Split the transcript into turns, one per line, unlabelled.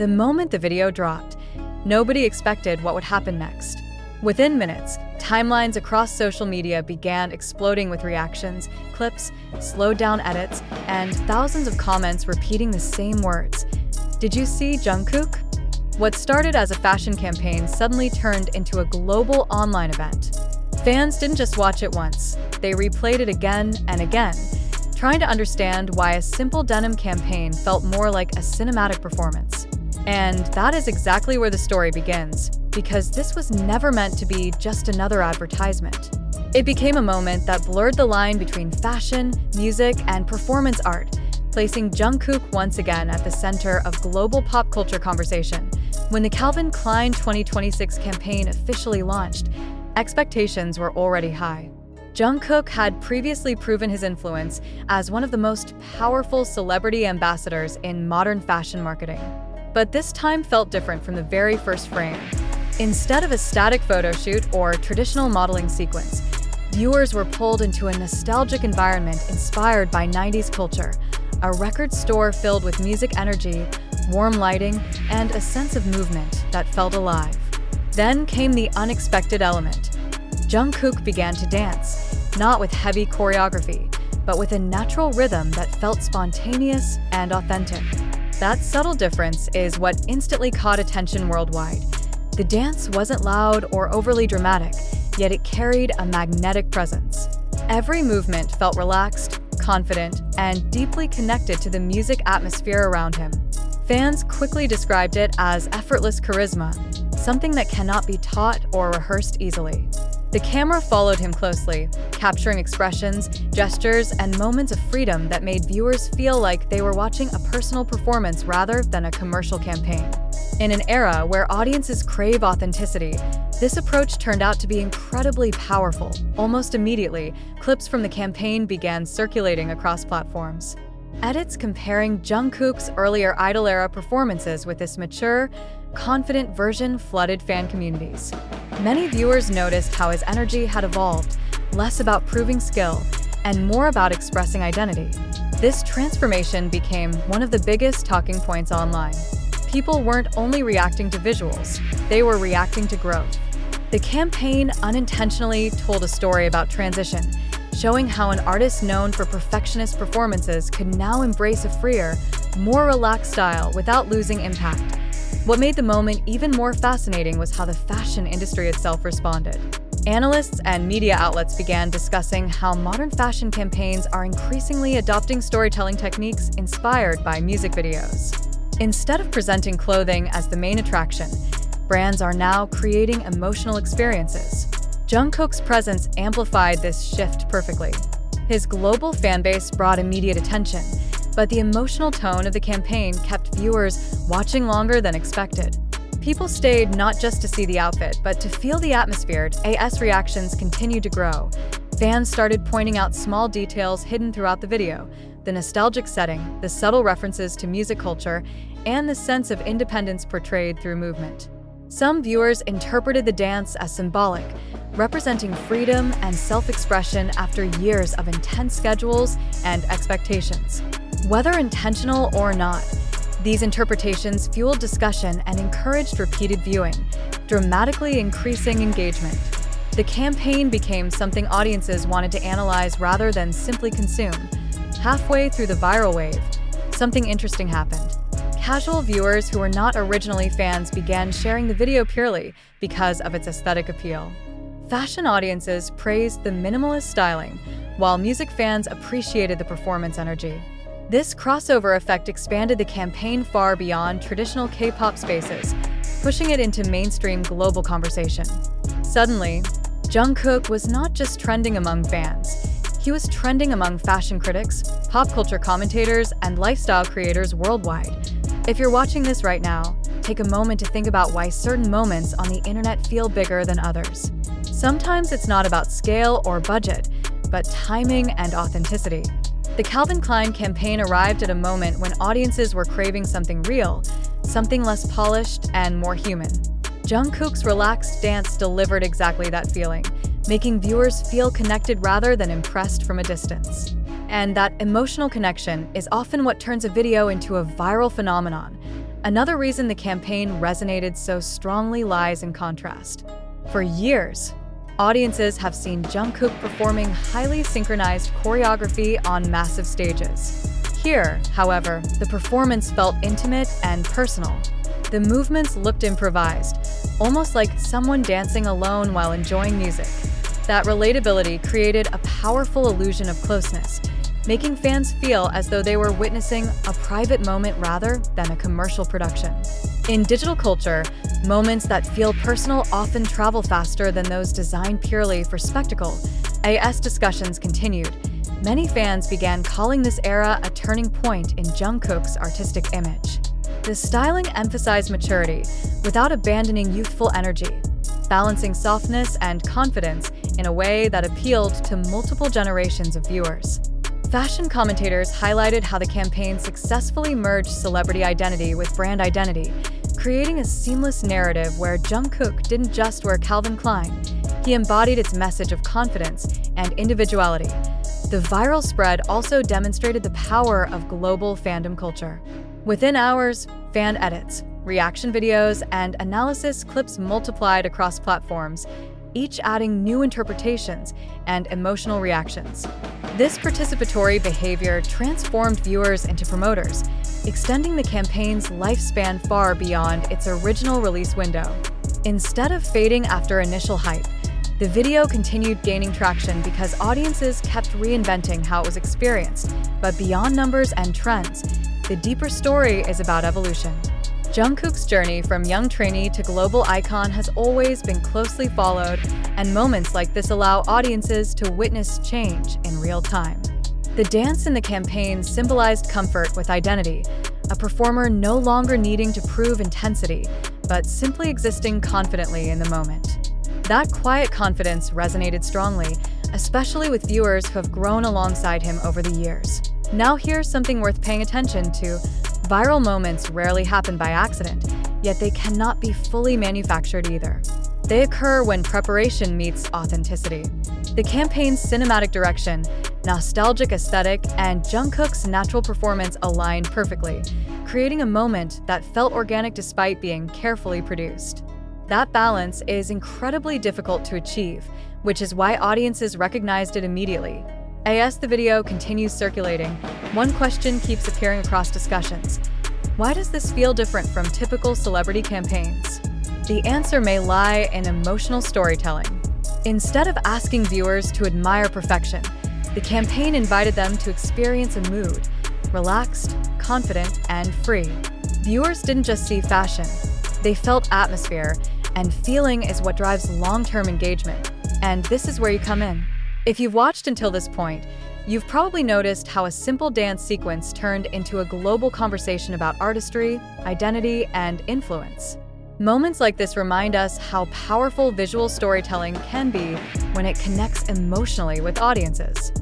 The moment the video dropped, nobody expected what would happen next. Within minutes, timelines across social media began exploding with reactions, clips, slowed-down edits, and thousands of comments repeating the same words. Did you see Jungkook? What started as a fashion campaign suddenly turned into a global online event. Fans didn't just watch it once, they replayed it again and again, trying to understand why a simple denim campaign felt more like a cinematic performance. And that is exactly where the story begins, because this was never meant to be just another advertisement. It became a moment that blurred the line between fashion, music, and performance art, placing Jungkook once again at the center of global pop culture conversation. When the Calvin Klein 2026 campaign officially launched, expectations were already high. Jungkook had previously proven his influence as one of the most powerful celebrity ambassadors in modern fashion marketing. But this time felt different from the very first frame. Instead of a static photo shoot or traditional modeling sequence, viewers were pulled into a nostalgic environment inspired by 90s culture, a record store filled with music energy, warm lighting, and a sense of movement that felt alive. Then came the unexpected element. Jungkook began to dance, not with heavy choreography, but with a natural rhythm that felt spontaneous and authentic. That subtle difference is what instantly caught attention worldwide. The dance wasn't loud or overly dramatic, yet it carried a magnetic presence. Every movement felt relaxed, confident, and deeply connected to the music atmosphere around him. Fans quickly described it as effortless charisma, something that cannot be taught or rehearsed easily. The camera followed him closely, capturing expressions, gestures, and moments of freedom that made viewers feel like they were watching a personal performance rather than a commercial campaign. In an era where audiences crave authenticity, this approach turned out to be incredibly powerful. Almost immediately, clips from the campaign began circulating across platforms. Edits comparing Jungkook's earlier Idol-era performances with this mature, confident version flooded fan communities. Many viewers noticed how his energy had evolved, less about proving skill and more about expressing identity. This transformation became one of the biggest talking points online. People weren't only reacting to visuals, they were reacting to growth. The campaign unintentionally told a story about transition, showing how an artist known for perfectionist performances could now embrace a freer, more relaxed style without losing impact. What made the moment even more fascinating was how the fashion industry itself responded. Analysts and media outlets began discussing how modern fashion campaigns are increasingly adopting storytelling techniques inspired by music videos. Instead of presenting clothing as the main attraction, brands are now creating emotional experiences. Jungkook's presence amplified this shift perfectly. His global fanbase brought immediate attention, but the emotional tone of the campaign kept viewers watching longer than expected. People stayed not just to see the outfit, but to feel the atmosphere. As reactions continued to grow, fans started pointing out small details hidden throughout the video: the nostalgic setting, the subtle references to music culture, and the sense of independence portrayed through movement. Some viewers interpreted the dance as symbolic, representing freedom and self-expression after years of intense schedules and expectations. Whether intentional or not, these interpretations fueled discussion and encouraged repeated viewing, dramatically increasing engagement. The campaign became something audiences wanted to analyze rather than simply consume. Halfway through the viral wave, something interesting happened. Casual viewers who were not originally fans began sharing the video purely because of its aesthetic appeal. Fashion audiences praised the minimalist styling, while music fans appreciated the performance energy. This crossover effect expanded the campaign far beyond traditional K-pop spaces, pushing it into mainstream global conversation. Suddenly, Jungkook was not just trending among fans. He was trending among fashion critics, pop culture commentators, and lifestyle creators worldwide. If you're watching this right now, take a moment to think about why certain moments on the internet feel bigger than others. Sometimes it's not about scale or budget, but timing and authenticity. The Calvin Klein campaign arrived at a moment when audiences were craving something real, something less polished and more human. Jungkook's relaxed dance delivered exactly that feeling, making viewers feel connected rather than impressed from a distance. And that emotional connection is often what turns a video into a viral phenomenon, Another reason the campaign resonated so strongly lies in contrast. For years, audiences have seen Jungkook performing highly synchronized choreography on massive stages. Here, however, the performance felt intimate and personal. The movements looked improvised, almost like someone dancing alone while enjoying music. That relatability created a powerful illusion of closeness, making fans feel as though they were witnessing a private moment rather than a commercial production. In digital culture, moments that feel personal often travel faster than those designed purely for spectacle. As discussions continued, many fans began calling this era a turning point in Jungkook's artistic image. The styling emphasized maturity without abandoning youthful energy, balancing softness and confidence in a way that appealed to multiple generations of viewers. Fashion commentators highlighted how the campaign successfully merged celebrity identity with brand identity, creating a seamless narrative where Jungkook didn't just wear Calvin Klein, he embodied its message of confidence and individuality. The viral spread also demonstrated the power of global fandom culture. Within hours, fan edits, reaction videos, and analysis clips multiplied across platforms, each adding new interpretations and emotional reactions. This participatory behavior transformed viewers into promoters, extending the campaign's lifespan far beyond its original release window. Instead of fading after initial hype, the video continued gaining traction because audiences kept reinventing how it was experienced. But beyond numbers and trends, the deeper story is about evolution. Jungkook's journey from young trainee to global icon has always been closely followed, and moments like this allow audiences to witness change in real time. The dance in the campaign symbolized comfort with identity, a performer no longer needing to prove intensity, but simply existing confidently in the moment. That quiet confidence resonated strongly, especially with viewers who have grown alongside him over the years. Now here's something worth paying attention to. Viral moments rarely happen by accident, yet they cannot be fully manufactured either. They occur when preparation meets authenticity. The campaign's cinematic direction, nostalgic aesthetic, and Jungkook's natural performance aligned perfectly, creating a moment that felt organic despite being carefully produced. That balance is incredibly difficult to achieve, which is why audiences recognized it immediately. As the video continues circulating, one question keeps appearing across discussions. Why does this feel different from typical celebrity campaigns? The answer may lie in emotional storytelling. Instead of asking viewers to admire perfection, the campaign invited them to experience a mood, relaxed, confident, and free. Viewers didn't just see fashion, they felt atmosphere, and feeling is what drives long-term engagement. And this is where you come in. If you've watched until this point, you've probably noticed how a simple dance sequence turned into a global conversation about artistry, identity, and influence. Moments like this remind us how powerful visual storytelling can be when it connects emotionally with audiences.